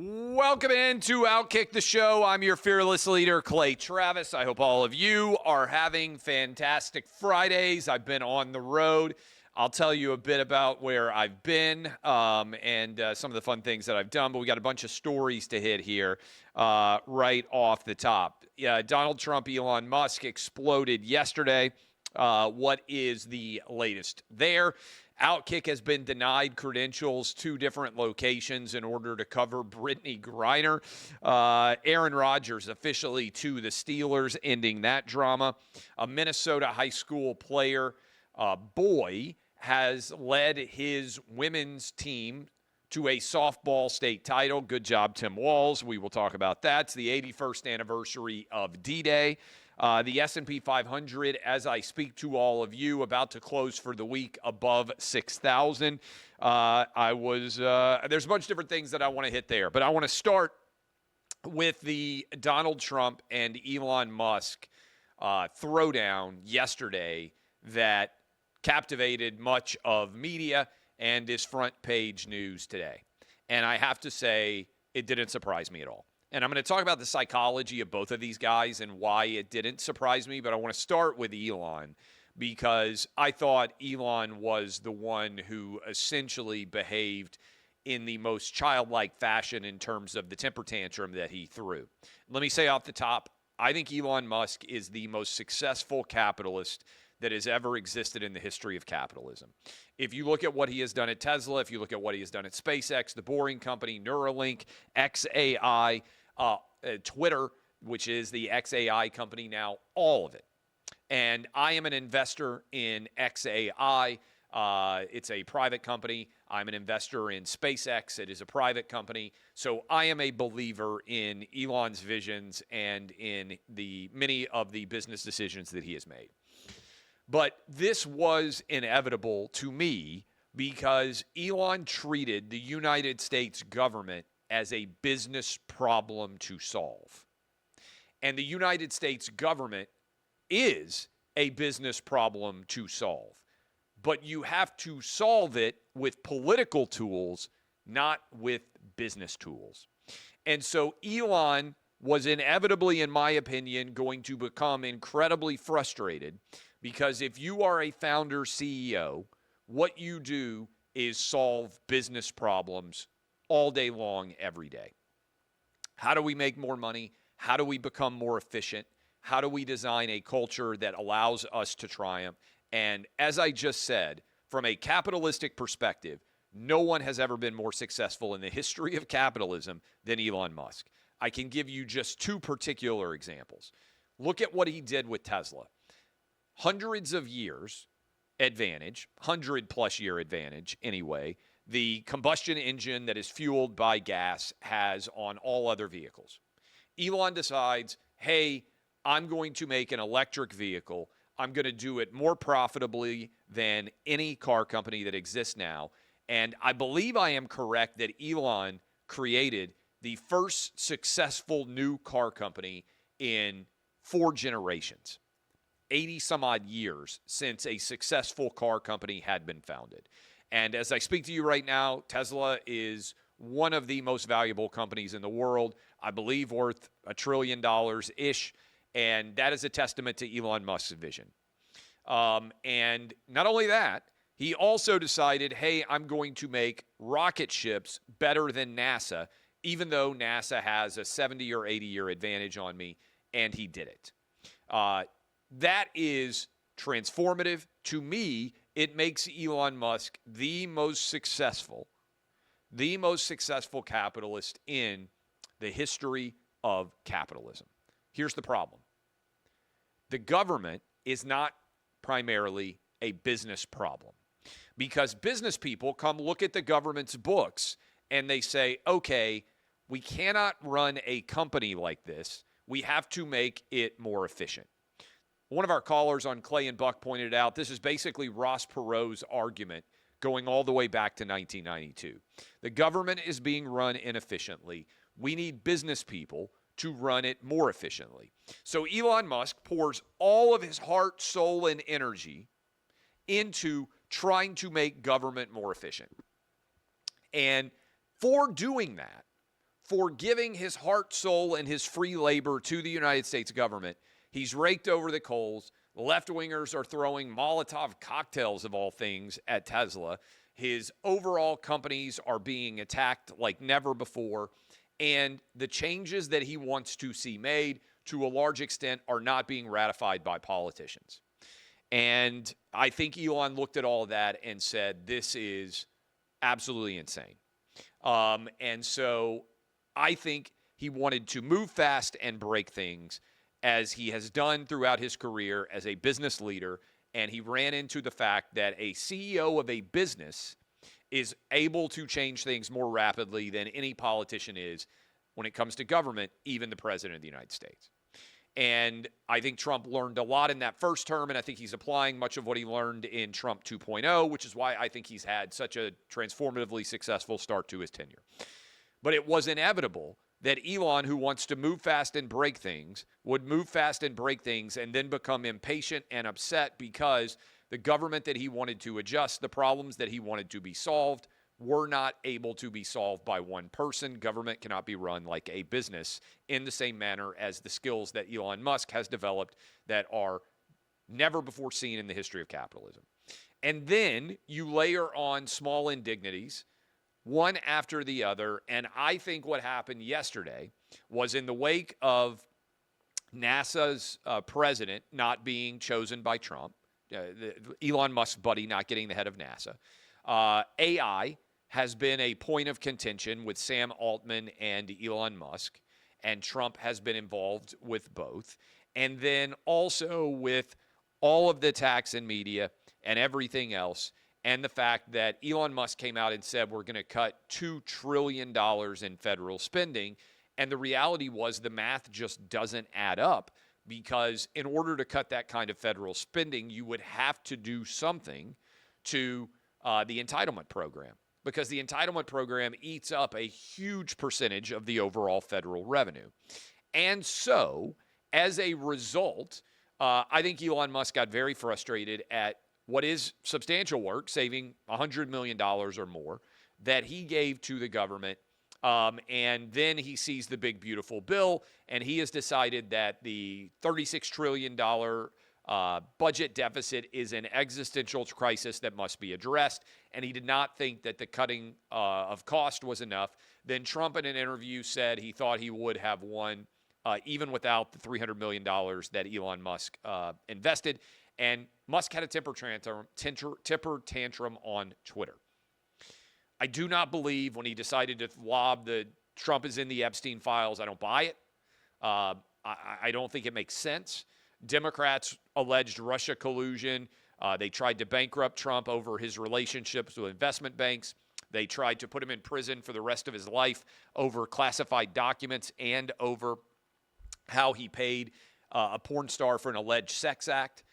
Welcome into OutKick the show. I'm your fearless leader, Clay Travis. I hope all of you are having fantastic Fridays. I've been on the road. I'll tell you a bit about where I've been and some of the fun things that I've done, but we got a bunch of stories to hit here right off the top. Donald Trump, Elon Musk exploded yesterday. What is the latest there? OutKick has been denied credentials to different locations in order to cover Brittany Griner. Aaron Rodgers officially to the Steelers, ending that drama. A Minnesota high school player, boy, has led his women's team to a softball state title. Good job, Tim Walz. We will talk about that. It's the 81st anniversary of D-Day. The S&P 500, as I speak to all of you, about to close for the week above 6,000. There's a bunch of different things that I want to hit there, but I want to start with the Donald Trump and Elon Musk throwdown yesterday that captivated much of media and is front page news today. And I have to say, it didn't surprise me at all. And I'm going to talk about the psychology of both of these guys and why it didn't surprise me. But I want to start with Elon because I thought Elon was the one who essentially behaved in the most childlike fashion in terms of the temper tantrum that he threw. Let me say off the top, I think Elon Musk is the most successful capitalist that has ever existed in the history of capitalism. If you look at what he has done at Tesla, if you look at what he has done at SpaceX, the Boring Company, Neuralink, XAI, Twitter, which is the XAI company now, all of it. And I am an investor in XAI. It's a private company. I'm an investor in SpaceX. It is a private company. So I am a believer in Elon's visions and in the many of the business decisions that he has made. But this was inevitable to me because Elon treated the United States government as a business problem to solve. And the United States government is a business problem to solve. But you have to solve it with political tools, not with business tools. And so Elon was inevitably, in my opinion, going to become incredibly frustrated because if you are a founder CEO, what you do is solve business problems all day long, every day. How do we make more money? How do we become more efficient? How do we design a culture that allows us to triumph? And as I just said, from a capitalistic perspective, no one has ever been more successful in the history of capitalism than Elon Musk. I can give you just two particular examples. Look at what he did with Tesla. Hundreds of years advantage, 100-plus year advantage anyway, the combustion engine that is fueled by gas has on all other vehicles. Elon decides, hey, I'm going to make an electric vehicle. I'm going to do it more profitably than any car company that exists now. And I believe I am correct that Elon created the first successful new car company in 4 generations, 80 some odd years since a successful car company had been founded. And as I speak to you right now, Tesla is one of the most valuable companies in the world, I believe worth $1 trillion-ish, and that is a testament to Elon Musk's vision. And not only that, he also decided, hey, I'm going to make rocket ships better than NASA, even though NASA has a 70 or 80-year advantage on me, and he did it. That is transformative. To me, it makes Elon Musk the most successful capitalist in the history of capitalism. Here's the problem. The government is not primarily a business problem because business people come look at the government's books and they say, okay, we cannot run a company like this. We have to make it more efficient. One of our callers on Clay and Buck pointed out this is basically Ross Perot's argument going all the way back to 1992. The government is being run inefficiently. We need business people to run it more efficiently. So Elon Musk pours all of his heart, soul, and energy into trying to make government more efficient. And for doing that, for giving his heart, soul, and his free labor to the United States government, he's raked over the coals. Left-wingers are throwing Molotov cocktails, of all things, at Tesla. His overall companies are being attacked like never before. And the changes that he wants to see made, to a large extent, are not being ratified by politicians. And I think Elon looked at all of that and said, this is absolutely insane. And so I think he wanted to move fast and break things, as he has done throughout his career as a business leader. And he ran into the fact that a CEO of a business is able to change things more rapidly than any politician is when it comes to government, even the president of the United States. And I think Trump learned a lot in that first term, and I think he's applying much of what he learned in Trump 2.0, which is why I think he's had such a transformatively successful start to his tenure. But it was inevitable that Elon, who wants to move fast and break things, would move fast and break things and then become impatient and upset because the government that he wanted to adjust, the problems that he wanted to be solved, were not able to be solved by one person. Government cannot be run like a business in the same manner as the skills that Elon Musk has developed that are never before seen in the history of capitalism. And then you layer on small indignities, one after the other. And I think what happened yesterday was, in the wake of NASA's president not being chosen by Trump, Elon Musk's buddy not getting the head of NASA, AI has been a point of contention with Sam Altman and Elon Musk, and Trump has been involved with both. And then also with all of the attacks in media and everything else, and the fact that Elon Musk came out and said, we're going to cut $2 trillion in federal spending. And the reality was, the math just doesn't add up, because in order to cut that kind of federal spending, you would have to do something to the entitlement program, because the entitlement program eats up a huge percentage of the overall federal revenue. And so, as a result, I think Elon Musk got very frustrated at what is substantial work, saving $100 million or more, that he gave to the government. And then he sees the big, beautiful bill, and he has decided that the $36 trillion budget deficit is an existential crisis that must be addressed, and he did not think that the cutting of cost was enough. Then Trump, in an interview, said he thought he would have won even without the $300 million that Elon Musk invested. And Musk had a temper tantrum on Twitter. I do not believe when he decided to lob the Trump is in the Epstein files. I don't buy it. I don't think it makes sense. Democrats alleged Russia collusion. They tried to bankrupt Trump over his relationships with investment banks. They tried to put him in prison for the rest of his life over classified documents and over how he paid a porn star for an alleged sex act.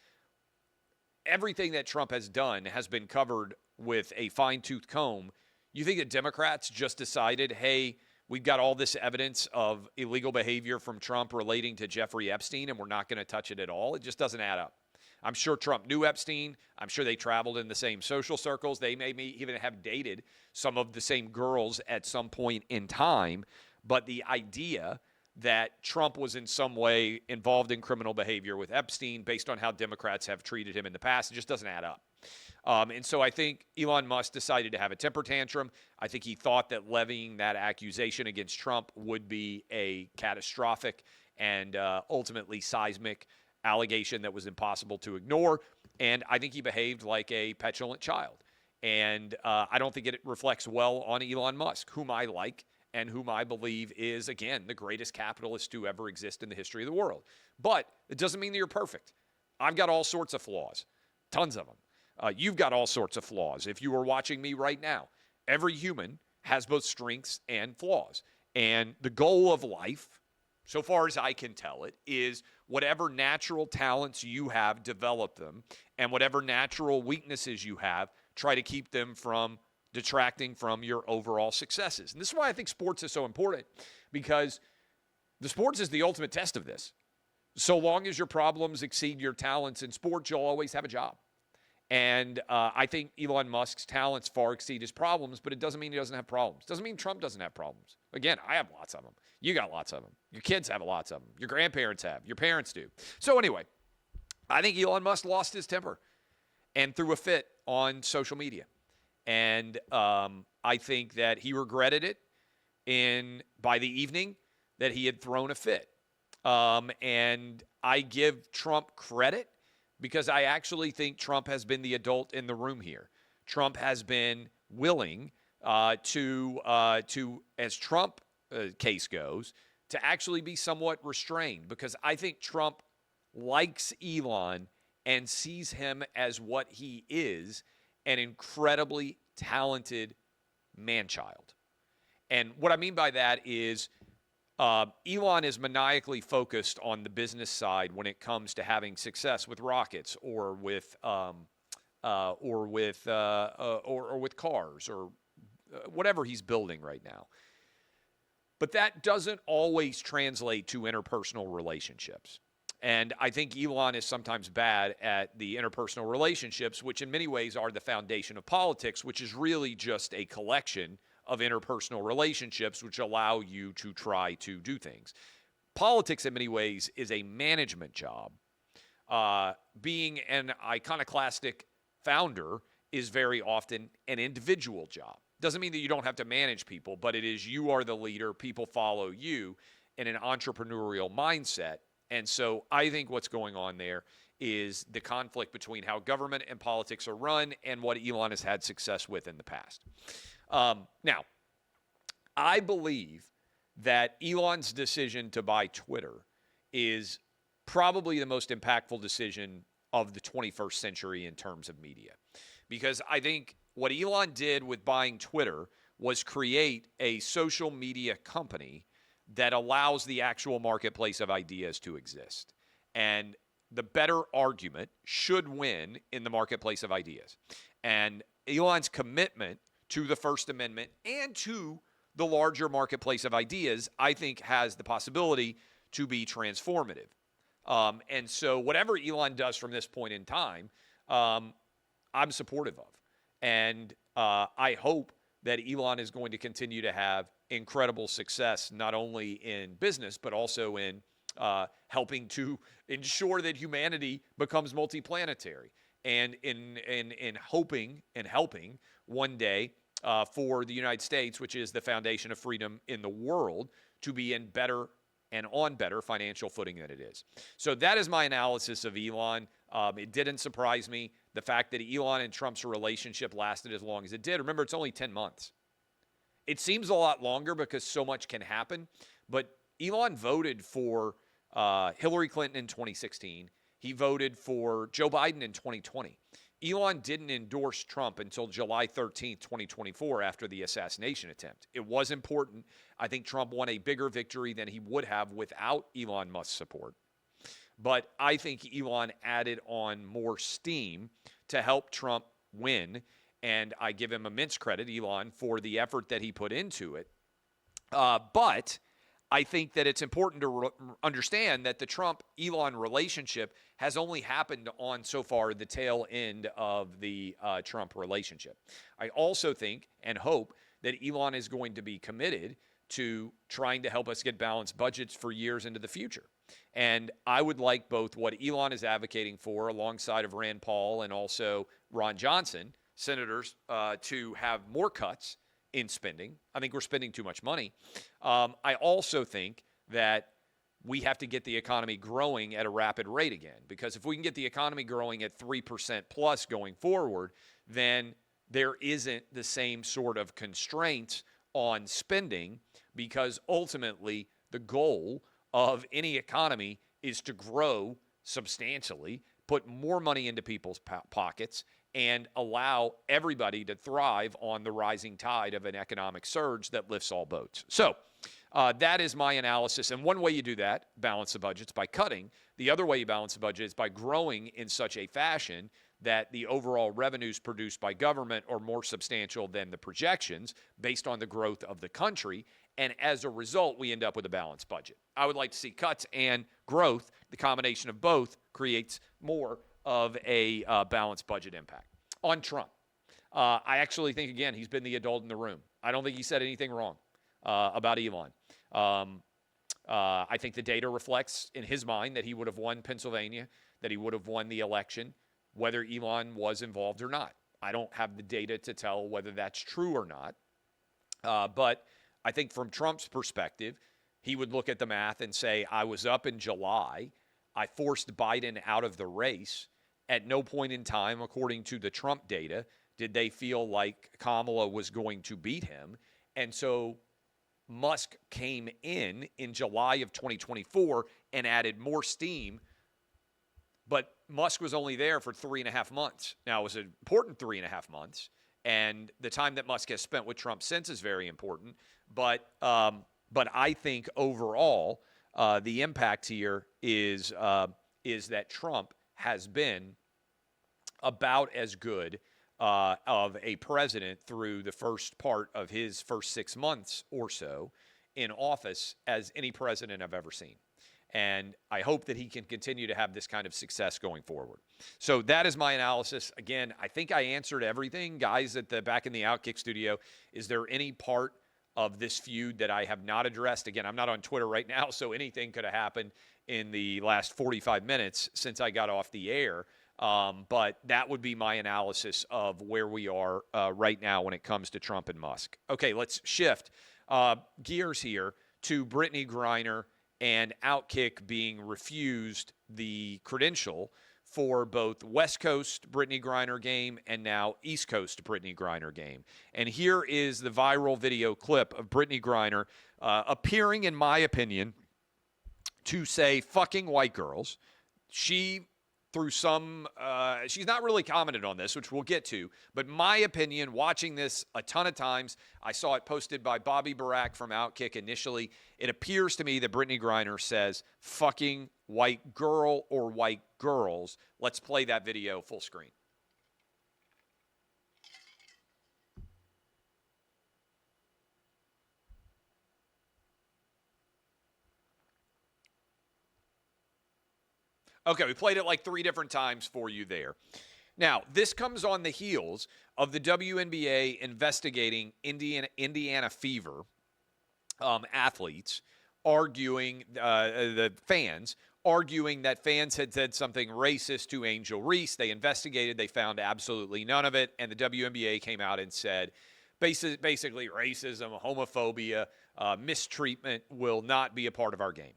Everything that Trump has done has been covered with a fine-tooth comb. You think that Democrats just decided, hey, we've got all this evidence of illegal behavior from Trump relating to Jeffrey Epstein, and we're not going to touch it at all? It just doesn't add up. I'm sure Trump knew Epstein. I'm sure they traveled in the same social circles. They may even have dated some of the same girls at some point in time. But the idea that Trump was in some way involved in criminal behavior with Epstein, based on how Democrats have treated him in the past, it just doesn't add up. And so I think Elon Musk decided to have a temper tantrum. I think he thought that levying that accusation against Trump would be a catastrophic and ultimately seismic allegation that was impossible to ignore. And I think he behaved like a petulant child. And I don't think it reflects well on Elon Musk, whom I like and whom I believe is, again, the greatest capitalist to ever exist in the history of the world. But it doesn't mean that you're perfect. I've got all sorts of flaws, tons of them. You've got all sorts of flaws. If you were watching me right now, every human has both strengths and flaws. And the goal of life, so far as I can tell it, is whatever natural talents you have, develop them. And whatever natural weaknesses you have, try to keep them from detracting from your overall successes. And this is why I think sports is so important, because the sports is the ultimate test of this. So long as your problems exceed your talents in sports, you'll always have a job. And I think Elon Musk's talents far exceed his problems, but it doesn't mean he doesn't have problems. Doesn't mean Trump doesn't have problems. Again, I have lots of them. You got lots of them. Your kids have lots of them. Your grandparents have. Your parents do. So anyway, I think Elon Musk lost his temper and threw a fit on social media. And I think that he regretted it by the evening that he had thrown a fit. And I give Trump credit because I actually think Trump has been the adult in the room here. Trump has been willing to, as Trump case goes, to actually be somewhat restrained, because I think Trump likes Elon and sees him as what he is, an incredibly talented man-child. And what I mean by that is Elon is maniacally focused on the business side when it comes to having success with rockets or with cars or whatever he's building right now. But that doesn't always translate to interpersonal relationships. And I think Elon is sometimes bad at the interpersonal relationships, which in many ways are the foundation of politics, which is really just a collection of interpersonal relationships which allow you to try to do things. Politics, in many ways, is a management job. Being an iconoclastic founder is very often an individual job. Doesn't mean that you don't have to manage people, but it is you are the leader, people follow you in an entrepreneurial mindset. And so I think what's going on there is the conflict between how government and politics are run and what Elon has had success with in the past. Now, I believe that Elon's decision to buy Twitter is probably the most impactful decision of the 21st century in terms of media. Because I think what Elon did with buying Twitter was create a social media company that allows the actual marketplace of ideas to exist. And the better argument should win in the marketplace of ideas. And Elon's commitment to the First Amendment and to the larger marketplace of ideas, I think has the possibility to be transformative. And so whatever Elon does from this point in time, I'm supportive of. And I hope that Elon is going to continue to have incredible success, not only in business, but also in helping to ensure that humanity becomes multiplanetary. And in hoping and helping one day for the United States, which is the foundation of freedom in the world, to be in better and on better financial footing than it is. So that is my analysis of Elon. It didn't surprise me, the fact that Elon and Trump's relationship lasted as long as it did. Remember, it's only 10 months. It seems a lot longer because so much can happen, but Elon voted for Hillary Clinton in 2016. He voted for Joe Biden in 2020. Elon didn't endorse Trump until July 13th, 2024, after the assassination attempt. It was important. I think Trump won a bigger victory than he would have without Elon Musk's support. But I think Elon added on more steam to help Trump win, and I give him immense credit, Elon, for the effort that he put into it. But I think that it's important to understand that the Trump-Elon relationship has only happened on, so far, the tail end of the Trump relationship. I also think and hope that Elon is going to be committed to trying to help us get balanced budgets for years into the future. And I would like both what Elon is advocating for alongside of Rand Paul and also Ron Johnson, senators, to have more cuts in spending. I think we're spending too much money. I also think that we have to get the economy growing at a rapid rate again, because if we can get the economy growing at 3% plus going forward, then there isn't the same sort of constraints on spending, because ultimately the goal of any economy is to grow substantially, put more money into people's pockets, and allow everybody to thrive on the rising tide of an economic surge that lifts all boats. So that is my analysis. And one way you do that, balance the budget, is by cutting. The other way you balance the budget is by growing in such a fashion that the overall revenues produced by government are more substantial than the projections based on the growth of the country. And as a result, we end up with a balanced budget. I would like to see cuts and growth. The combination of both creates more of a balanced budget impact. On Trump, I actually think, again, he's been the adult in the room. I don't think he said anything wrong about Elon. I think the data reflects in his mind that he would have won Pennsylvania, that he would have won the election, whether Elon was involved or not. I don't have the data to tell whether that's true or not. But I think from Trump's perspective, he would look at the math and say, I was up in July. I forced Biden out of the race. At no point in time, according to the Trump data, did they feel like Kamala was going to beat him. And so Musk came in July of 2024 and added more steam. But Musk was only there for 3.5 months. Now, it was an important 3.5 months. And the time that Musk has spent with Trump since is very important. But I think overall, the impact here is that Trump has been about as good of a president through the first part of his first 6 months or so in office as any president I've ever seen. And I hope that he can continue to have this kind of success going forward. So that is my analysis. Again, I think I answered everything. Guys back in the OutKick studio, is there any part of this feud that I have not addressed? Again, I'm not on Twitter right now, so anything could have happened in the last 45 minutes since I got off the air. But that would be my analysis of where we are right now when it comes to Trump and Musk. Okay, let's shift gears here to Brittany Griner and OutKick being refused the credential for both West Coast Brittany Griner game and now East Coast Brittany Griner game. And here is the viral video clip of Brittany Griner appearing, in my opinion, to say fucking white girls. She, through some, she's not really commented on this, which we'll get to, but my opinion, watching this a ton of times, I saw it posted by Bobby Barack from OutKick initially. It appears to me that Brittany Griner says fucking white girl or white girls. Let's play that video full screen. Okay, we played it like 3 different times for you there. Now, this comes on the heels of the WNBA investigating Indiana Fever athletes arguing, the fans arguing that fans had said something racist to Angel Reese. They investigated. They found absolutely none of it. And the WNBA came out and said, basically racism, homophobia, mistreatment will not be a part of our game.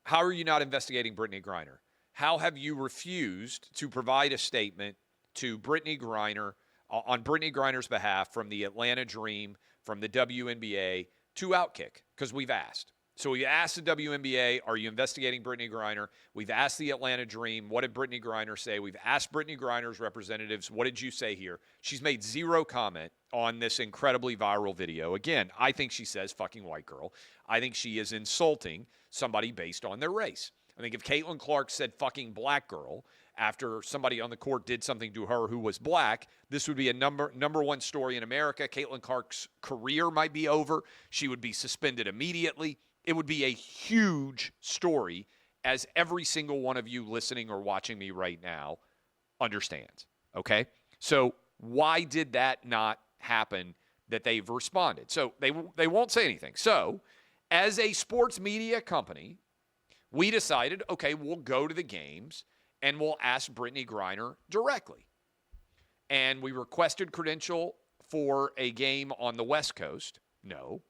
How are you not investigating Brittany Griner? How have you refused to provide a statement to Brittany Griner on Brittany Griner's behalf from the Atlanta Dream, from the WNBA to OutKick? Because we've asked. So we asked the WNBA, are you investigating Brittany Griner? We've asked the Atlanta Dream, what did Brittany Griner say? We've asked Brittany Griner's representatives, what did you say here? She's made zero comment on this incredibly viral video. Again, I think she says fucking white girl. I think she is insulting somebody based on their race. I think if Caitlin Clark said fucking black girl after somebody on the court did something to her who was black, this would be a number one story in America. Caitlin Clark's career might be over. She would be suspended immediately. It would be a huge story, as every single one of you listening or watching me right now understands, okay? So why did that not happen that they've responded? So they won't say anything. So as a sports media company, we decided, okay, we'll go to the games and we'll ask Brittany Griner directly. And we requested credential for a game on the West Coast. No.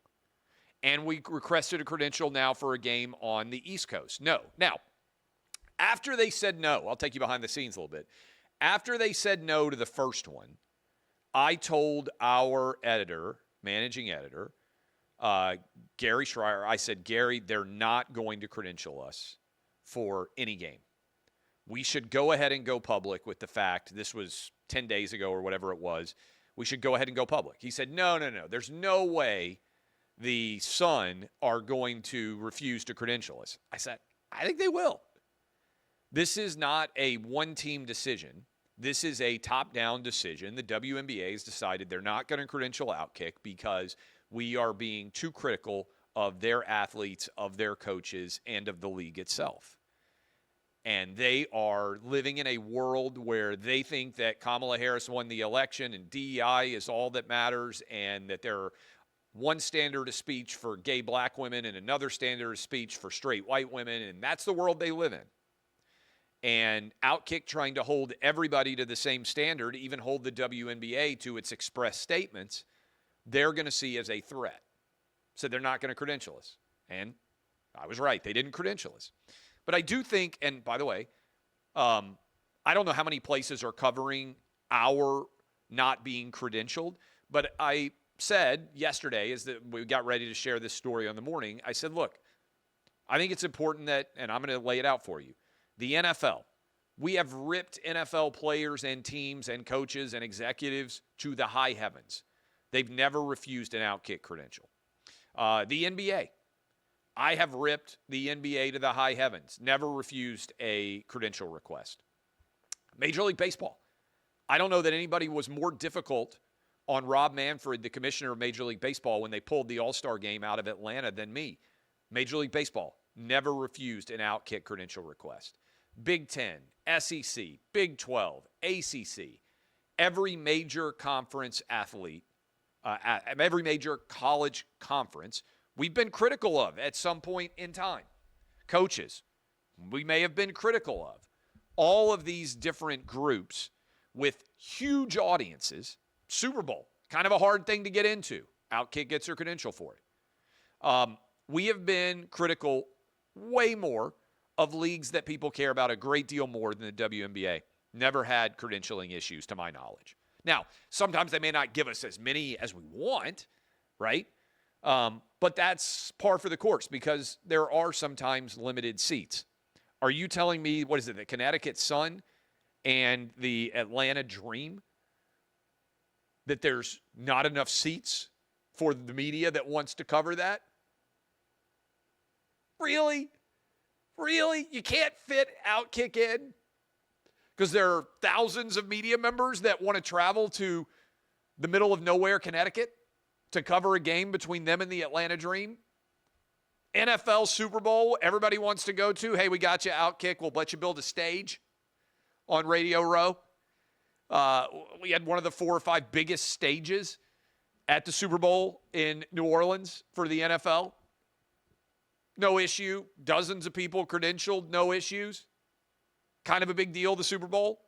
And we requested a credential now for a game on the East Coast. No. Now, after they said no, I'll take you behind the scenes a little bit. After they said no to the first one, I told our editor, managing editor, Gary Schreier, I said, Gary, they're not going to credential us for any game. We should go ahead and go public with the fact, this was 10 days ago or whatever it was, we should go ahead and go public. He said, no, there's no way the Sun are going to refuse to credential us. I said, I think they will. This is not a one-team decision. This is a top-down decision. The WNBA has decided they're not going to credential OutKick because we are being too critical of their athletes, of their coaches, and of the league itself. And they are living in a world where they think that Kamala Harris won the election and DEI is all that matters, and that there are one standard of speech for gay black women and another standard of speech for straight white women, and that's the world they live in. And OutKick trying to hold everybody to the same standard, even hold the WNBA to its express statements, they're going to see as a threat. So they're not going to credential us. And I was right. They didn't credential us. But I do think, and by the way, I don't know how many places are covering our not being credentialed, but I said yesterday, as that we got ready to share this story on the morning, I said, look, I think it's important that, and I'm going to lay it out for you, the NFL, we have ripped NFL players and teams and coaches and executives to the high heavens. They've never refused an OutKick credential. The NBA, I have ripped the NBA to the high heavens, never refused a credential request. Major League Baseball, I don't know that anybody was more difficult on Rob Manfred, the commissioner of Major League Baseball, when they pulled the All-Star game out of Atlanta than me. Major League Baseball never refused an OutKick credential request. Big Ten, SEC, Big 12, ACC, every major conference athlete, every major college conference, we've been critical of at some point in time. Coaches, we may have been critical of. All of these different groups with huge audiences. Super Bowl, kind of a hard thing to get into. OutKick gets her credential for it. We have been critical way more of leagues that people care about a great deal more than the WNBA. Never had credentialing issues to my knowledge. Now, sometimes they may not give us as many as we want, right? But that's par for the course because there are sometimes limited seats. Are you telling me, what is it, the Connecticut Sun and the Atlanta Dream, that there's not enough seats for the media that wants to cover that? Really? Really? You can't fit OutKick in? Because there are thousands of media members that want to travel to the middle of nowhere, Connecticut, to cover a game between them and the Atlanta Dream? NFL Super Bowl, everybody wants to go to. Hey, we got you, OutKick. We'll let you build a stage on Radio Row. We had one of the 4 or 5 biggest stages at the Super Bowl in New Orleans for the NFL. No issue. Dozens of people credentialed, no issues. Kind of a big deal, the Super Bowl.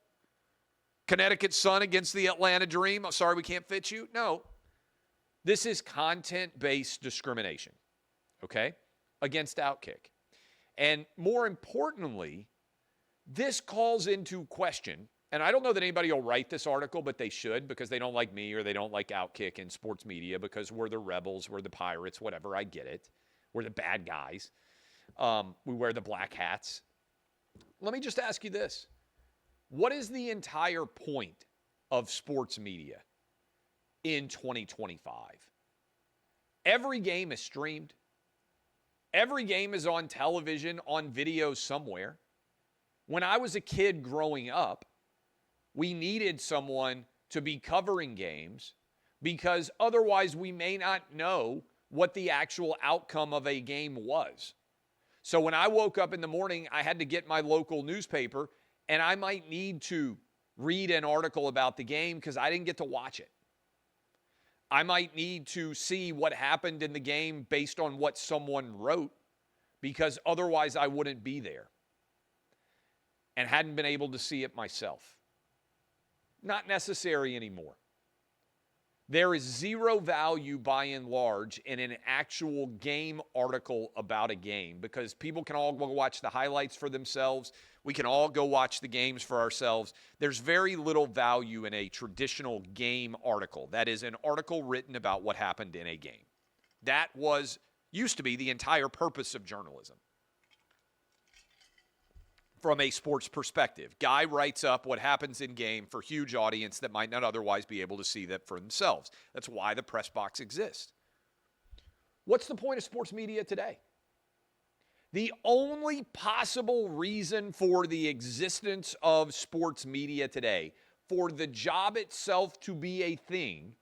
Connecticut Sun against the Atlanta Dream. I'm sorry, we can't fit you. No. This is content-based discrimination, okay, against OutKick. And more importantly, this calls into question, and I don't know that anybody will write this article, but they should because they don't like me or they don't like OutKick in sports media because we're the rebels, we're the pirates, whatever, I get it. We're the bad guys. We wear the black hats. Let me just ask you this. What is the entire point of sports media in 2025? Every game is streamed. Every game is on television, on video somewhere. When I was a kid growing up, we needed someone to be covering games because otherwise we may not know what the actual outcome of a game was. So when I woke up in the morning, I had to get my local newspaper, and I might need to read an article about the game because I didn't get to watch it. I might need to see what happened in the game based on what someone wrote because otherwise I wouldn't be there and hadn't been able to see it myself. Not necessary anymore. There is zero value by and large in an actual game article about a game because people can all go watch the highlights for themselves. We can all go watch the games for ourselves. There's very little value in a traditional game article. That is an article written about what happened in a game. That used to be the entire purpose of journalism. From a sports perspective, guy writes up what happens in game for huge audience that might not otherwise be able to see that for themselves. That's why the press box exists. What's the point of sports media today? The only possible reason for the existence of sports media today, for the job itself to be a thing,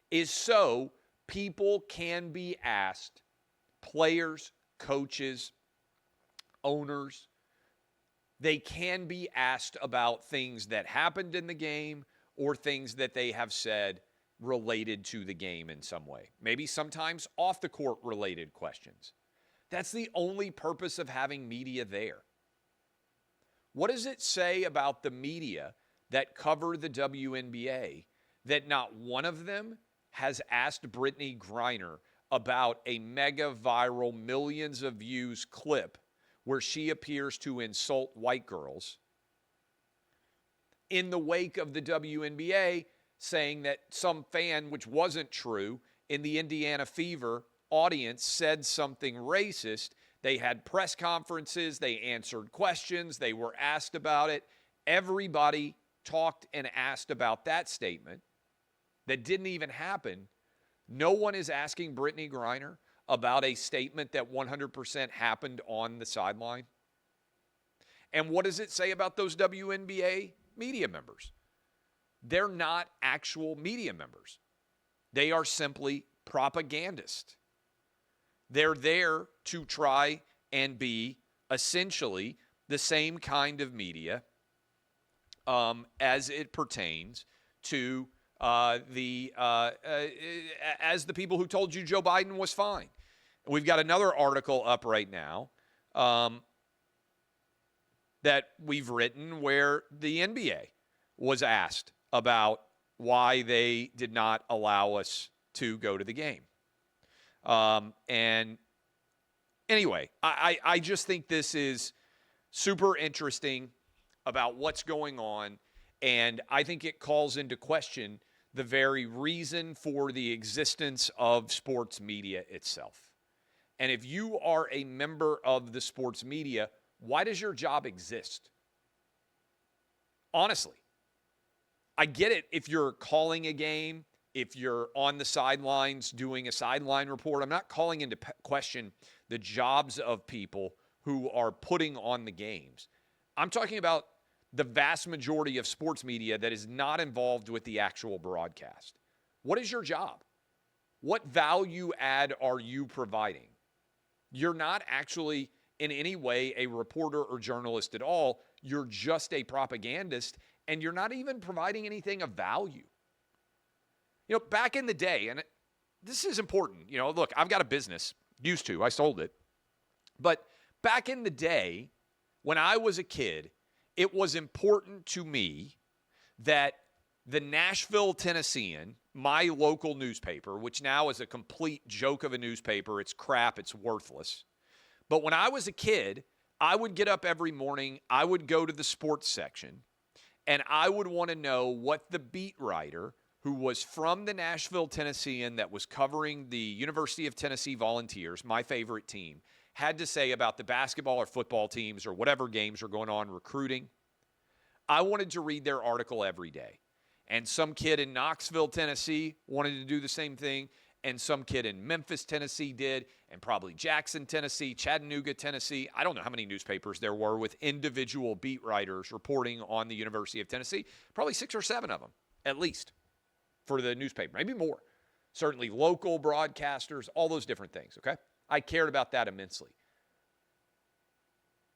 is so people can be asked, players, coaches, owners, They can be asked about things that happened in the game or things that they have said related to the game in some way. Maybe sometimes off the court related questions. That's the only purpose of having media there. What does it say about the media that cover the WNBA that not one of them has asked Brittany Griner about a mega viral millions of views clip where she appears to insult white girls in the wake of the WNBA, saying that some fan, which wasn't true, in the Indiana Fever audience said something racist? They had press conferences, they answered questions, they were asked about it. Everybody talked and asked about that statement that didn't even happen. No one is asking Brittany Griner about a statement that 100% happened on the sideline. And what does it say about those WNBA media members? They're not actual media members. They are simply propagandists. They're there to try and be essentially the same kind of media as it pertains to as the people who told you Joe Biden was fine. We've got another article up right now that we've written where the NBA was asked about why they did not allow us to go to the game. And anyway, I just think this is super interesting about what's going on. And I think it calls into question the very reason for the existence of sports media itself. And if you are a member of the sports media, why does your job exist? Honestly, I get it if you're calling a game, if you're on the sidelines doing a sideline report. I'm not calling into question the jobs of people who are putting on the games. I'm talking about the vast majority of sports media that is not involved with the actual broadcast. What is your job? What value add are you providing? You're not actually in any way a reporter or journalist at all. You're just a propagandist, and you're not even providing anything of value. You know, back in the day, and this is important. You know, look, I've got a business. Used to. I sold it. But back in the day, when I was a kid, it was important to me that the Nashville Tennessean, my local newspaper, which now is a complete joke of a newspaper, it's crap, it's worthless. But when I was a kid, I would get up every morning, I would go to the sports section, and I would want to know what the beat writer who was from the Nashville Tennessean that was covering the University of Tennessee Volunteers, my favorite team, had to say about the basketball or football teams or whatever games are going on recruiting. I wanted to read their article every day. And some kid in Knoxville, Tennessee wanted to do the same thing. And some kid in Memphis, Tennessee did. And probably Jackson, Tennessee, Chattanooga, Tennessee. I don't know how many newspapers there were with individual beat writers reporting on the University of Tennessee. Probably 6 or 7 of them, at least, for the newspaper. Maybe more. Certainly local broadcasters, all those different things, okay? I cared about that immensely.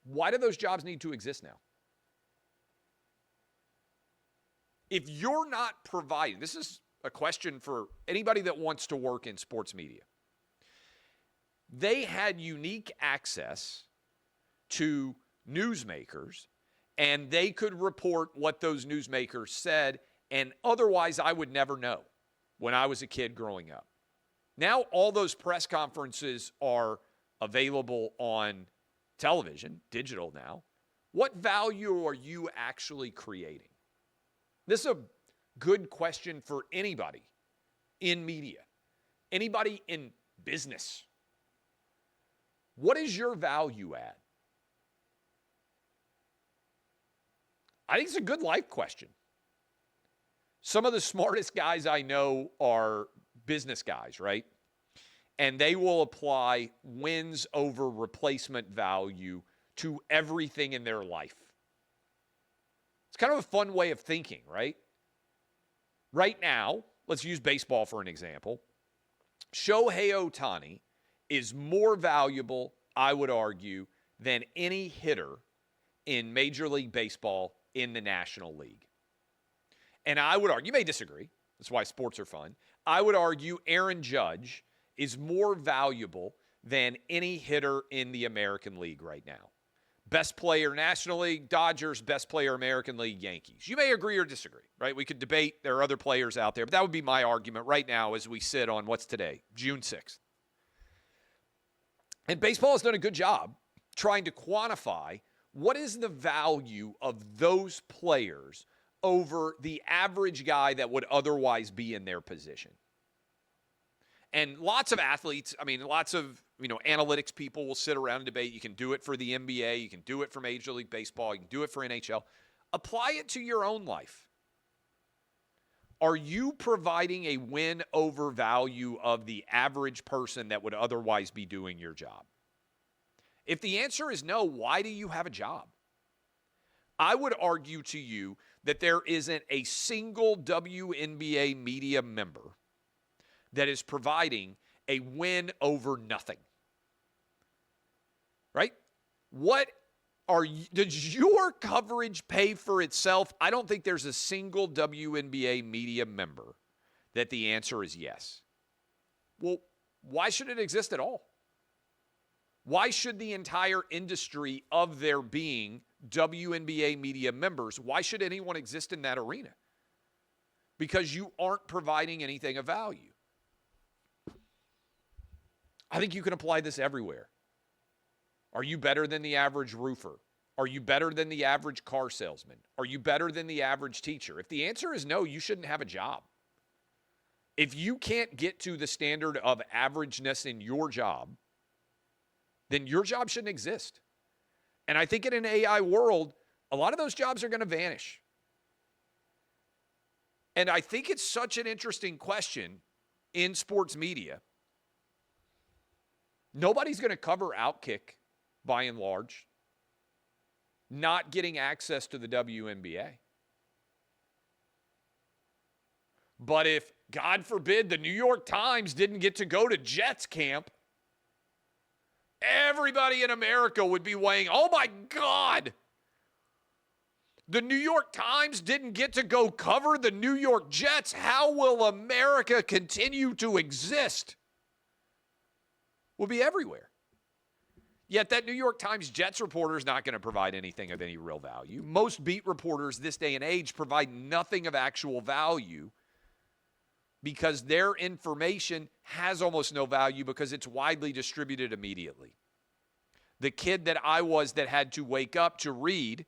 Why do those jobs need to exist now? If you're not providing, this is a question for anybody that wants to work in sports media. They had unique access to newsmakers, and they could report what those newsmakers said, and otherwise I would never know when I was a kid growing up. Now all those press conferences are available on television, digital now. What value are you actually creating? This is a good question for anybody in media, anybody in business. What is your value add? I think it's a good life question. Some of the smartest guys I know are business guys, right? And they will apply wins over replacement value to everything in their life. It's kind of a fun way of thinking, right? Right now, let's use baseball for an example. Shohei Ohtani is more valuable, I would argue, than any hitter in Major League Baseball in the National League. And I would argue, you may disagree, that's why sports are fun. I would argue Aaron Judge is more valuable than any hitter in the American League right now. Best player National League, Dodgers. Best player American League, Yankees. You may agree or disagree, right? We could debate. There are other players out there, but that would be my argument right now as we sit on what's today, June 6th. And baseball has done a good job trying to quantify what is the value of those players over the average guy that would otherwise be in their position. And lots of athletes, lots of, analytics people will sit around and debate. You can do it for the NBA. You can do it for Major League Baseball. You can do it for NHL. Apply it to your own life. Are you providing a win over value of the average person that would otherwise be doing your job? If the answer is no, why do you have a job? I would argue to you that there isn't a single WNBA media member that is providing a win over nothing. Right? Does your coverage pay for itself? I don't think there's a single WNBA media member that the answer is yes. Well, why should it exist at all? Why should the entire industry of there being WNBA media members, why should anyone exist in that arena? Because you aren't providing anything of value. I think you can apply this everywhere. Are you better than the average roofer? Are you better than the average car salesman? Are you better than the average teacher? If the answer is no, you shouldn't have a job. If you can't get to the standard of averageness in your job, then your job shouldn't exist. And I think in an AI world, a lot of those jobs are going to vanish. And I think it's such an interesting question in sports media. Nobody's going to cover OutKick, by and large, not getting access to the WNBA. But if, God forbid, the New York Times didn't get to go to Jets camp, everybody in America would be weighing, oh my God, the New York Times didn't get to go cover the New York Jets. How will America continue to exist? Will be everywhere. Yet that New York Times Jets reporter is not going to provide anything of any real value. Most beat reporters this day and age provide nothing of actual value because their information has almost no value because it's widely distributed immediately. The kid that I was that had to wake up to read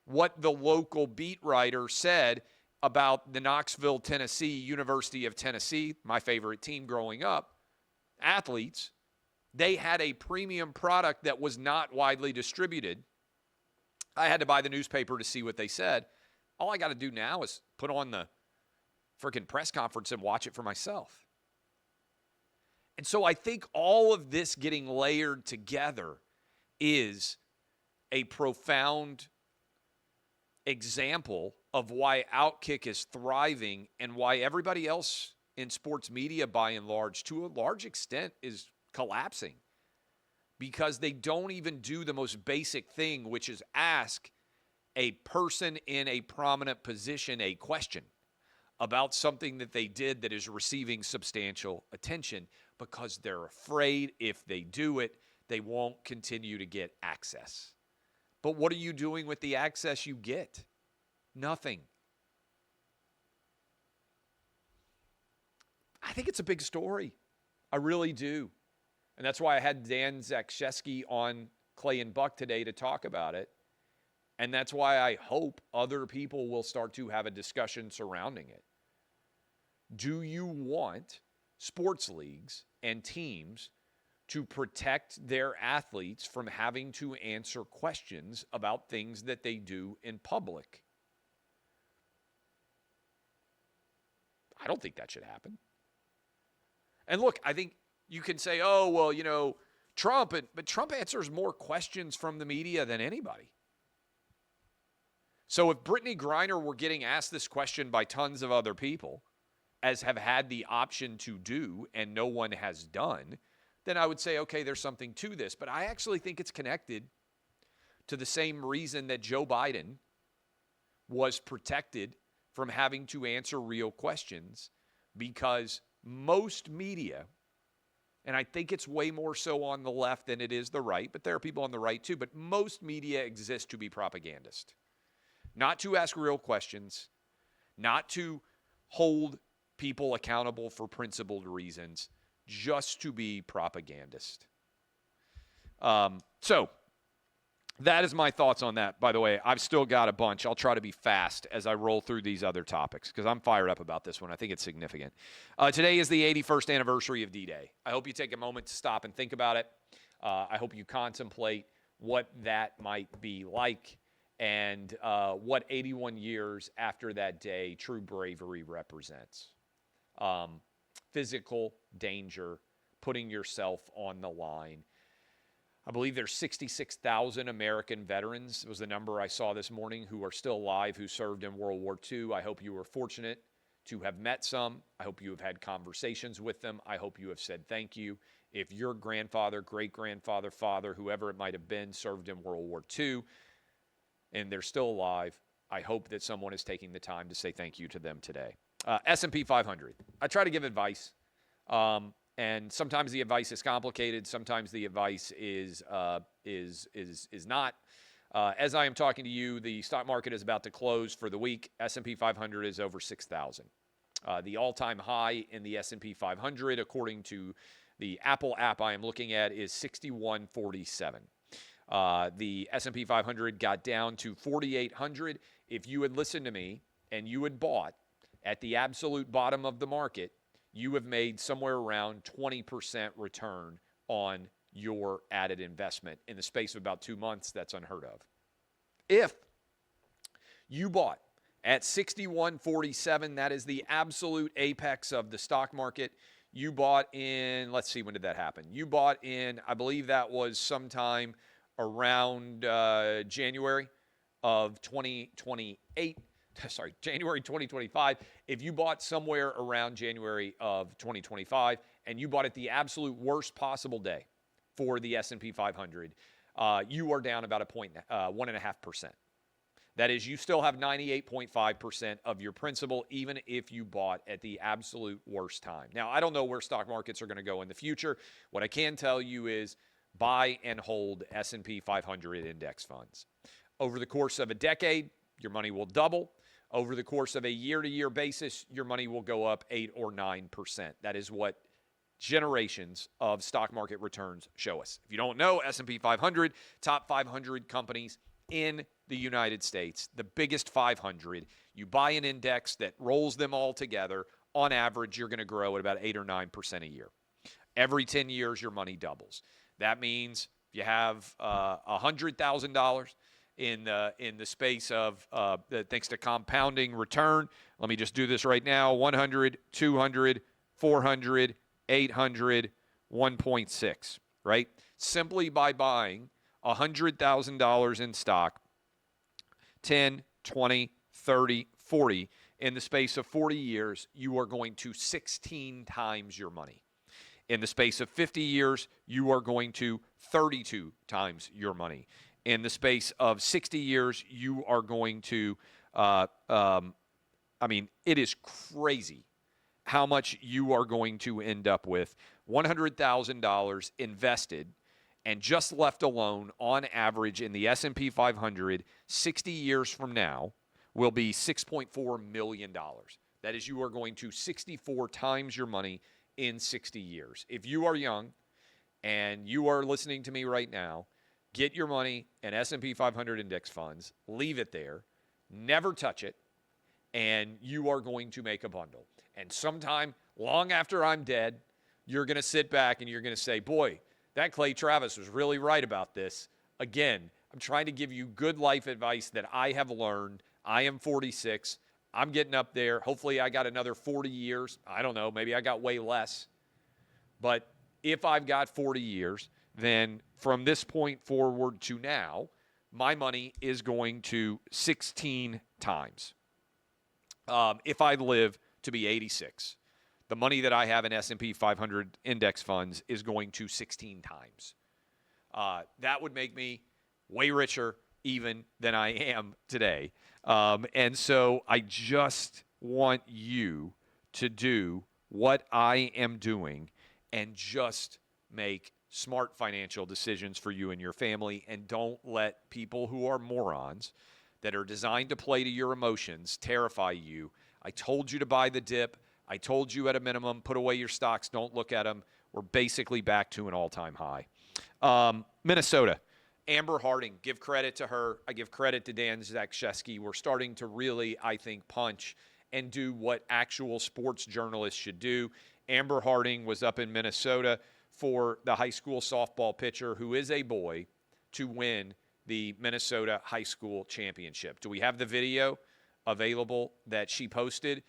what the local beat writer said about the Knoxville, Tennessee, University of Tennessee, my favorite team growing up, athletes, they had a premium product that was not widely distributed. I had to buy the newspaper to see what they said. All I got to do now is put on the freaking press conference and watch it for myself. And so I think all of this getting layered together is a profound example of why OutKick is thriving and why everybody else in sports media, by and large, to a large extent, is collapsing because they don't even do the most basic thing, which is ask a person in a prominent position a question about something that they did that is receiving substantial attention because they're afraid if they do it, they won't continue to get access. But what are you doing with the access you get? Nothing. I think it's a big story. I really do. And that's why I had Dan Zakrzewski on Clay and Buck today to talk about it. And that's why I hope other people will start to have a discussion surrounding it. Do you want sports leagues and teams to protect their athletes from having to answer questions about things that they do in public? I don't think that should happen. And look, I think you can say, oh, well, Trump, but Trump answers more questions from the media than anybody. So if Brittany Griner were getting asked this question by tons of other people, as have had the option to do and no one has done, then I would say, okay, there's something to this. But I actually think it's connected to the same reason that Joe Biden was protected from having to answer real questions, because most media, and I think it's way more so on the left than it is the right, but there are people on the right too, but most media exist to be propagandist, not to ask real questions, not to hold people accountable for principled reasons, just to be propagandist. So that is my thoughts on that. By the way, I've still got a bunch. I'll try to be fast as I roll through these other topics because I'm fired up about this one. I think it's significant. Today is the 81st anniversary of D-Day. I hope you take a moment to stop and think about it. I hope you contemplate what that might be like and what 81 years after that day true bravery represents. Physical danger, putting yourself on the line. I believe there's 66,000 American veterans, was the number I saw this morning, who are still alive, who served in World War II. I hope you were fortunate to have met some. I hope you have had conversations with them. I hope you have said thank you. If your grandfather, great-grandfather, father, whoever it might have been, served in World War II and they're still alive, I hope that someone is taking the time to say thank you to them today. S&P 500. I try to give advice. And sometimes the advice is complicated. Sometimes the advice is not. As I am talking to you, the stock market is about to close for the week. S&P 500 is over 6,000. The all-time high in the S&P 500, according to the Apple app I am looking at, is 6147. The S&P 500 got down to 4,800. If you had listened to me and you had bought at the absolute bottom of the market, you have made somewhere around 20% return on your added investment. In the space of about 2 months, that's unheard of. If you bought at 61.47, that is the absolute apex of the stock market. You bought in, let's see, when did that happen? You bought in, I believe that was sometime around January of 2028. Sorry, January 2025. If you bought somewhere around January of 2025 and you bought at the absolute worst possible day for the S&P 500, you are down about 1.5%. That is, you still have 98.5% of your principal, even if you bought at the absolute worst time. Now, I don't know where stock markets are going to go in the future. What I can tell you is buy and hold S&P 500 index funds. Over the course of a decade, your money will double. Over the course of a year-to-year basis, your money will go up 8 or 9%. That is what generations of stock market returns show us. If you don't know, S&P 500, top 500 companies in the United States, the biggest 500. You buy an index that rolls them all together. On average, you're going to grow at about 8 or 9% a year. Every 10 years, your money doubles. That means if you have $100,000 in the space of, thanks to compounding return. Let me just do this right now. 100, 200, 400, 800, 1.6, right? Simply by buying $100,000 in stock, 10, 20, 30, 40, in the space of 40 years, you are going to 16 times your money. In the space of 50 years, you are going to 32 times your money. In the space of 60 years, you are going to, it is crazy how much you are going to end up with. $100,000 invested and just left alone on average in the S&P 500 60 years from now will be $6.4 million. That is, you are going to 64 times your money in 60 years. If you are young and you are listening to me right now, get your money in S&P 500 index funds, leave it there, never touch it, and you are going to make a bundle. And sometime long after I'm dead, you're going to sit back and you're going to say, boy, that Clay Travis was really right about this. Again, I'm trying to give you good life advice that I have learned. I am 46. I'm getting up there. Hopefully I got another 40 years. I don't know. Maybe I got way less. But if I've got 40 years, then from this point forward to now, my money is going to 16 times. If I live to be 86, the money that I have in S&P 500 index funds is going to 16 times. That would make me way richer even than I am today. And so I just want you to do what I am doing and just make smart financial decisions for you and your family, and don't let people who are morons that are designed to play to your emotions terrify you. I told you to buy the dip. I told you at a minimum, put away your stocks, don't look at them. We're basically back to an all-time high. Minnesota, Amber Harding, give credit to her. I give credit to Dan Zakshesky. We're starting to really, I think, punch and do what actual sports journalists should do. Amber Harding was up in Minnesota for the high school softball pitcher, who is a boy, to win the Minnesota high school championship. Do we have the video available that she posted?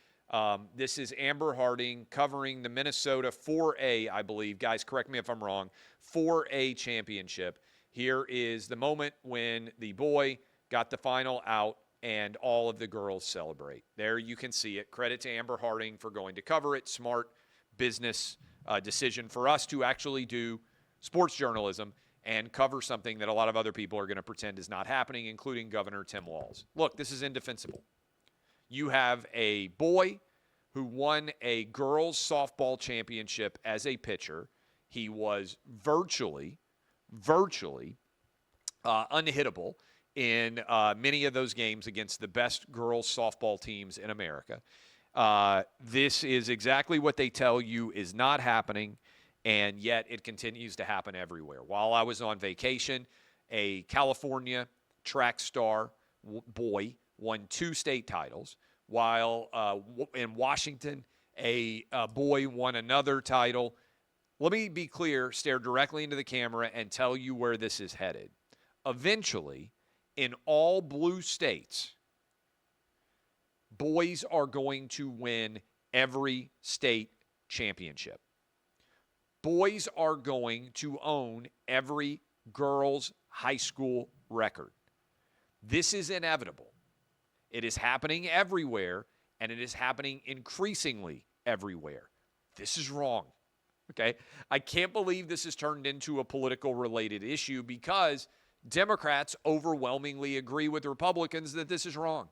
This is Amber Harding covering the Minnesota 4A, I believe. Guys, correct me if I'm wrong. 4A championship. Here is the moment when the boy got the final out and all of the girls celebrate. There you can see it. Credit to Amber Harding for going to cover it. Smart business decision for us to actually do sports journalism and cover something that a lot of other people are going to pretend is not happening, including Governor Tim Walz. Look, this is indefensible. You have a boy who won a girls' softball championship as a pitcher. He was virtually unhittable in many of those games against the best girls' softball teams in America. This is exactly what they tell you is not happening, and yet it continues to happen everywhere. While I was on vacation, a California track star boy won 2 state titles, while in Washington, a boy won another title. Let me be clear, stare directly into the camera and tell you where this is headed. Eventually, in all blue states, boys are going to win every state championship. Boys are going to own every girls' high school record. This is inevitable. It is happening everywhere, and it is happening increasingly everywhere. This is wrong. Okay? I can't believe this has turned into a political-related issue because Democrats overwhelmingly agree with Republicans that this is wrong.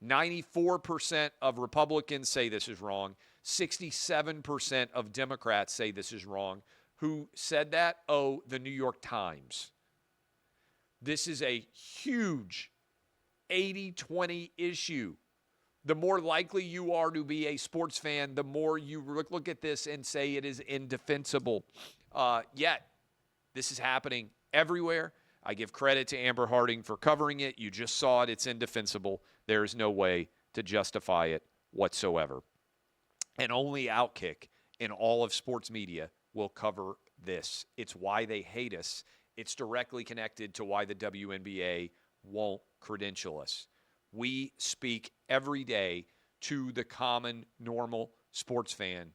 94% of Republicans say this is wrong. 67% of Democrats say this is wrong. Who said that? Oh, the New York Times. This is a huge 80-20 issue. The more likely you are to be a sports fan, the more you look at this and say it is indefensible. Yet, this is happening everywhere. I give credit to Amber Harding for covering it. You just saw it. It's indefensible. There is no way to justify it whatsoever. And only OutKick in all of sports media will cover this. It's why they hate us. It's directly connected to why the WNBA won't credential us. We speak every day to the common, normal sports fan,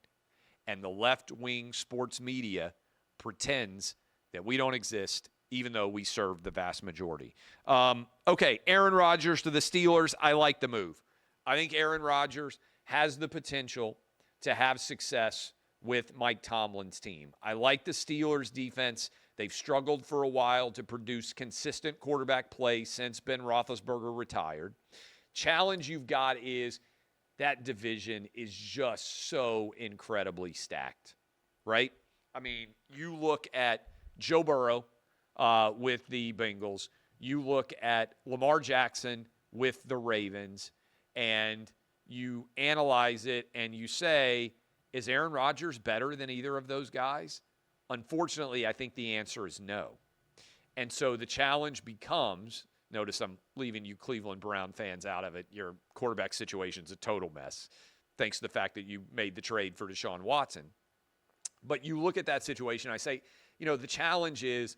and the left-wing sports media pretends that we don't exist, even though we serve the vast majority. Okay, Aaron Rodgers to the Steelers. I like the move. I think Aaron Rodgers has the potential to have success with Mike Tomlin's team. I like the Steelers' defense. They've struggled for a while to produce consistent quarterback play since Ben Roethlisberger retired. Challenge you've got is that division is just so incredibly stacked, right? I mean, you look at Joe Burrow with the Bengals. You look at Lamar Jackson with the Ravens, and you analyze it and you say, is Aaron Rodgers better than either of those guys? Unfortunately, I think the answer is no. And so the challenge becomes, notice I'm leaving you Cleveland Brown fans out of it. Your quarterback situation's a total mess, thanks to the fact that you made the trade for Deshaun Watson. But you look at that situation, I say, the challenge is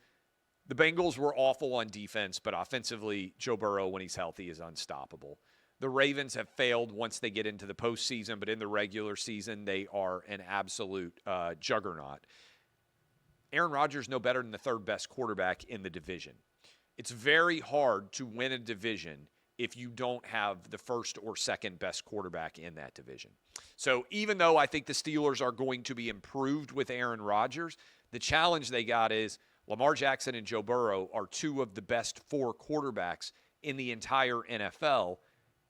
the Bengals were awful on defense, but offensively, Joe Burrow, when he's healthy, is unstoppable. The Ravens have failed once they get into the postseason, but in the regular season, they are an absolute juggernaut. Aaron Rodgers is no better than the third best quarterback in the division. It's very hard to win a division if you don't have the first or second best quarterback in that division. So even though I think the Steelers are going to be improved with Aaron Rodgers, the challenge they got is, Lamar Jackson and Joe Burrow are two of the best 4 quarterbacks in the entire NFL.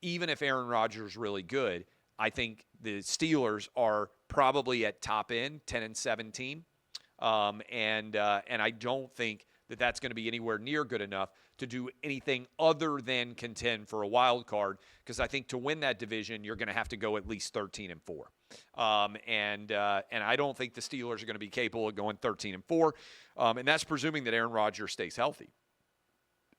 Even if Aaron Rodgers is really good, I think the Steelers are probably at top end, 10-7 team. And I don't think that that's going to be anywhere near good enough to do anything other than contend for a wild card, because I think to win that division, you're going to have to go at least 13-4. And I don't think the Steelers are going to be capable of going 13-4. And that's presuming that Aaron Rodgers stays healthy.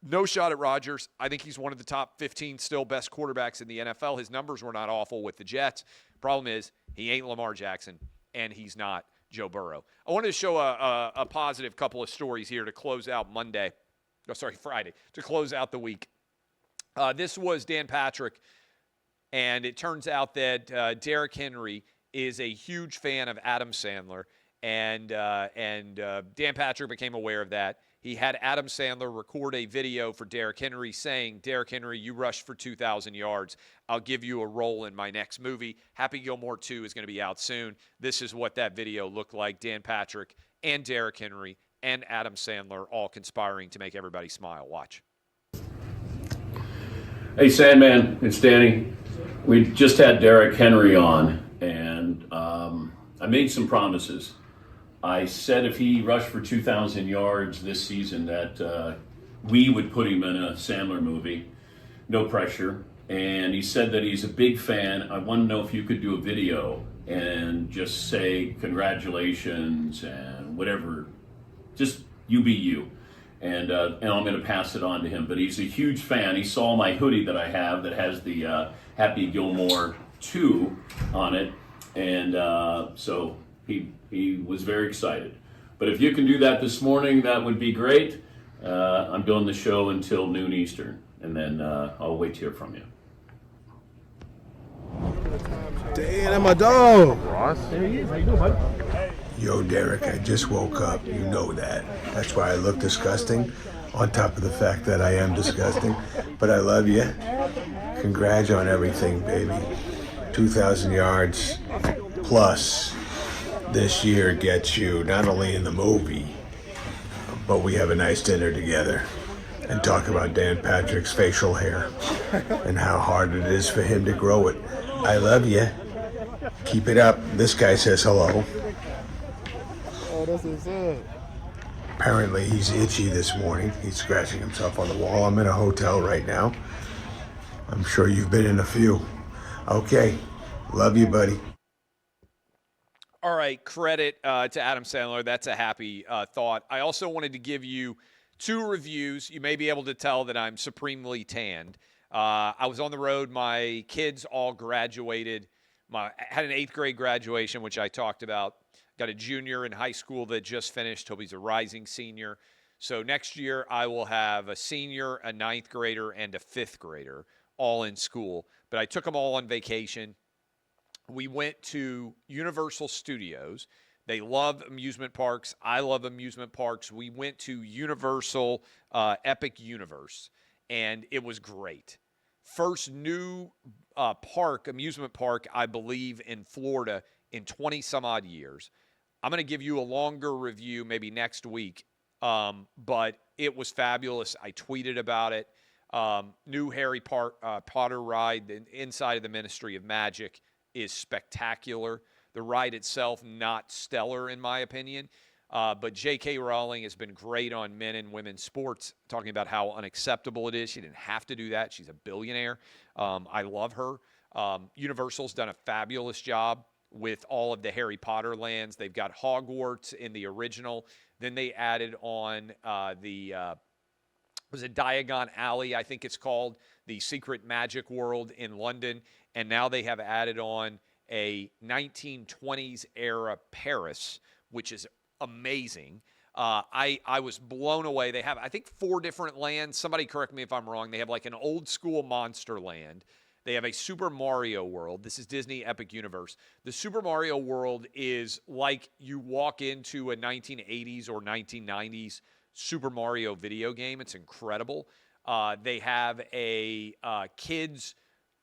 No shot at Rodgers. I think he's one of the top 15 still best quarterbacks in the NFL. His numbers were not awful with the Jets. Problem is, he ain't Lamar Jackson, and he's not Joe Burrow. I wanted to show a positive couple of stories here to close out Friday, to close out the week. This was Dan Patrick, and it turns out that Derrick Henry is a huge fan of Adam Sandler, and Dan Patrick became aware of that. He had Adam Sandler record a video for Derrick Henry saying, "Derrick Henry, you rushed for 2,000 yards. I'll give you a role in my next movie. Happy Gilmore 2 is going to be out soon." This is what that video looked like. Dan Patrick and Derrick Henry and Adam Sandler all conspiring to make everybody smile. Watch. Hey, Sandman, it's Danny. We just had Derrick Henry on, and I made some promises. I said if he rushed for 2,000 yards this season that we would put him in a Sandler movie. No pressure. And he said that he's a big fan. I want to know if you could do a video and just say congratulations and whatever. Just you be you. And I'm going to pass it on to him. But he's a huge fan. He saw my hoodie that I have that has the Happy Gilmore 2 on it. And so he was very excited. But if you can do that this morning, that would be great. I'm doing the show until noon Eastern, and then I'll wait to hear from you. Damn, that's my dog. Ross, there he is. How you doing, bud? Yo, Derrick, I just woke up. You know that. That's why I look disgusting, on top of the fact that I am disgusting. But I love you. Congrats on everything, baby. 2,000 yards plus this year gets you not only in the movie, but we have a nice dinner together and talk about Dan Patrick's facial hair and how hard it is for him to grow it. I love you. Keep it up. This guy says hello. Oh, that's what's up. Apparently he's itchy this morning. He's scratching himself on the wall. I'm in a hotel right now. I'm sure you've been in a few. Okay. Love you, buddy. All right, credit to Adam Sandler. That's a happy thought. I also wanted to give you 2 reviews. You may be able to tell that I'm supremely tanned. I was on the road. My kids all graduated. Had an 8th grade graduation, which I talked about. Got a junior in high school that just finished. Hope he's a rising senior. So next year I will have a senior, a 9th grader, and a 5th grader all in school. But I took them all on vacation. We went to Universal Studios. They love amusement parks. I love amusement parks. We went to Universal Epic Universe, and it was great. First new amusement park, I believe, in Florida in 20-some-odd years. I'm going to give you a longer review maybe next week, but it was fabulous. I tweeted about it. New Harry Potter ride inside of the Ministry of Magic is spectacular. The ride itself, not stellar in my opinion. But J.K. Rowling has been great on men and women's sports, talking about how unacceptable it is. She didn't have to do that. She's a billionaire. I love her. Universal's done a fabulous job with all of the Harry Potter lands. They've got Hogwarts in the original. Then they added on was it Diagon Alley, I think it's called, the Secret Magic World in London. And now they have added on a 1920s era Paris, which is amazing. I was blown away. They have, I think, 4 different lands. Somebody correct me if I'm wrong. They have like an old school monster land. They have a Super Mario World. This is Disney Epic Universe. The Super Mario World is like you walk into a 1980s or 1990s Super Mario video game. It's incredible. They have a kids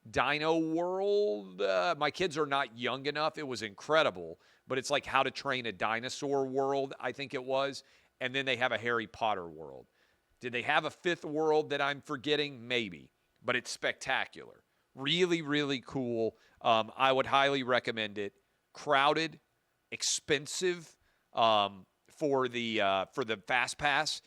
Dino World. My kids are not young enough. It was incredible, but it's like How to Train a Dinosaur World, I think it was. and then they have a Harry Potter world. Did they have a fifth world that I'm forgetting? Maybe, but it's spectacular. Really, really cool. I would highly recommend it. Crowded, expensive for the Fast Pass.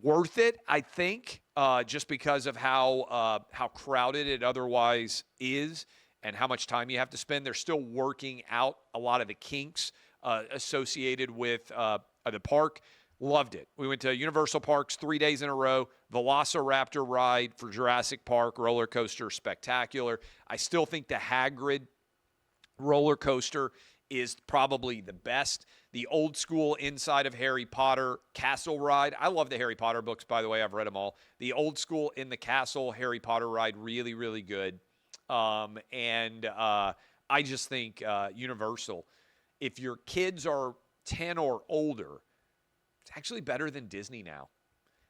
Worth it, I think, just because of how crowded it otherwise is and how much time you have to spend. They're still working out a lot of the kinks associated with the park. Loved it. We went to Universal Parks 3 days in a row. Velociraptor ride for Jurassic Park, roller coaster, spectacular. I still think the Hagrid roller coaster is probably the best. The old school inside of Harry Potter castle ride. I love the Harry Potter books, by the way. I've read them all. The old school in the castle Harry Potter ride, really, really good. I just think Universal, if your kids are 10 or older, it's actually better than Disney now.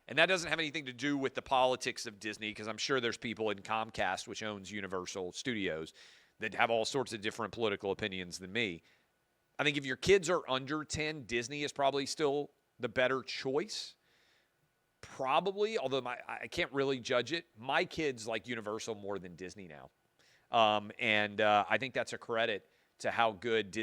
And that doesn't have anything to do with the politics of Disney, because I'm sure there's people in Comcast, which owns Universal Studios, that have all sorts of different political opinions than me. I think if your kids are under 10, Disney is probably still the better choice. Probably, although I can't really judge it. My kids like Universal more than Disney now. I think that's a credit to how good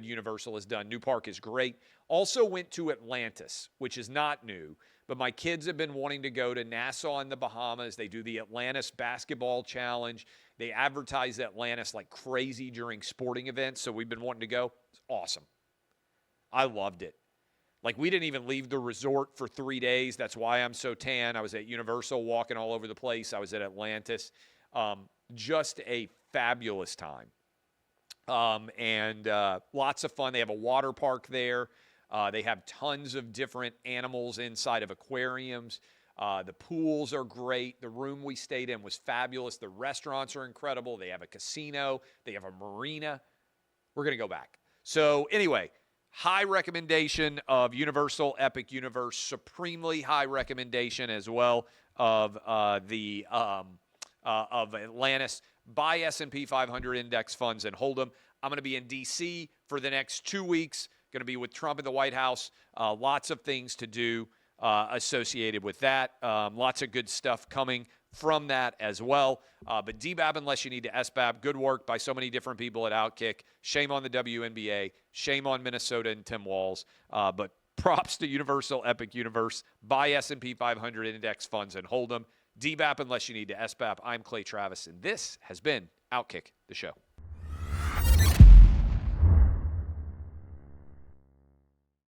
Universal has done. New park is great. Also went to Atlantis, which is not new, but my kids have been wanting to go to Nassau in the Bahamas. They do the Atlantis Basketball Challenge. They advertise Atlantis like crazy during sporting events, so we've been wanting to go. It's awesome. I loved it. Like, we didn't even leave the resort for 3 days. That's why I'm so tan. I was at Universal walking all over the place. I was at Atlantis. Just a fabulous time. Lots of fun. They have a water park there. They have tons of different animals inside of aquariums. The pools are great. The room we stayed in was fabulous. The restaurants are incredible. They have a casino. They have a marina. We're going to go back. So anyway, high recommendation of Universal Epic Universe. Supremely high recommendation as well of Atlantis. Buy S&P 500 index funds and hold them. I'm going to be in D.C. for the next 2 weeks. Going to be with Trump in the White House. Lots of things to do associated with that. Lots of good stuff coming from that as well. But DBAB, unless you need to SBAB, good work by so many different people at OutKick. Shame on the WNBA. Shame on Minnesota and Tim Walz. But props to Universal Epic Universe. Buy S&P 500 index funds and hold them. DBAP unless you need to SBAP. I'm Clay Travis, and this has been OutKick, the show.